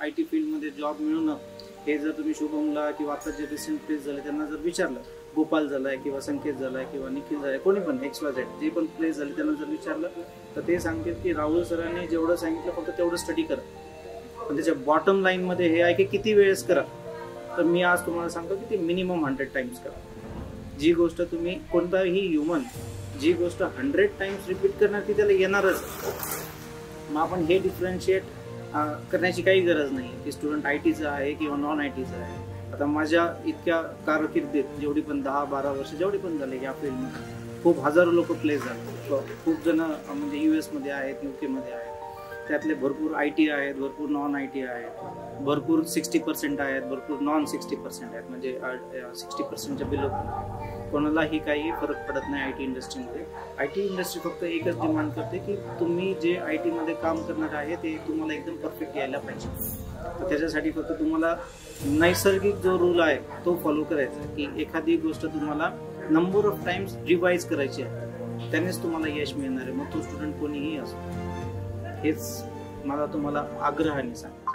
IT फील्डमध्ये job मिळणं हे जर तुम्ही शुभमला किंवा आता जे रिसेंट प्लेस झाले त्यांना जर विचारलं, गोपाल झालाय किंवा संकेत झालाय किंवा निखिल झालाय, कोणी पण XYZ जे पण प्लेस झाले त्यांना जर विचारलं तर ते सांगतात की राहुल सरांनी जेवढं सांगितलं फक्त तेवढं स्टडी करा, पण त्याच्या बॉटम लाईनमध्ये हे आहे की किती वेळेस करा. तर मी आज तुम्हाला सांगतो की ते मिनिमम 100 टाइम्स करा. जी गोष्ट तुम्ही, कोणताही ह्युमन जी गोष्ट 100 टाइम्स रिपीट करणार ती त्याला येणारच. मग आपण हे डिफरन्शिएट करण्याची काही गरज नाही की स्टुडंट ITचा आहे किंवा नॉन ITचा आहे. आता माझ्या इतक्या कारकिर्दीत जेवढी पण 10-12 वर्ष जेवढी पण झाले या फील्डमध्ये खूप हजारो लोक प्लेस झाले. खूप जण म्हणजे US मध्ये आहेत, UK मध्ये आहेत. त्यातले भरपूर IT आहेत, भरपूर नॉन IT आहेत, भरपूर 60% आहेत, भरपूर नॉन 60% आहेत, म्हणजे 60%च्या बिलो. कोणालाही काही फरक पडत नाही IT इंडस्ट्रीमध्ये. IT इंडस्ट्री फक्त एकच डिमांड करते की तुम्ही जे IT मध्ये काम करणार आहे ते तुम्हाला एकदम परफेक्ट यायला पाहिजे. तर त्याच्यासाठी फक्त तुम्हाला नैसर्गिक जो रूल आहे तो फॉलो करायचा की एखादी गोष्ट तुम्हाला नंबर ऑफ टाइम्स रिवाइज करायची आहे, त्यानेच तुम्हाला यश मिळणार आहे. मग तो स्टुडंट कोणीही असो. हेच मला तुम्हाला आग्रहाने सांगायचं.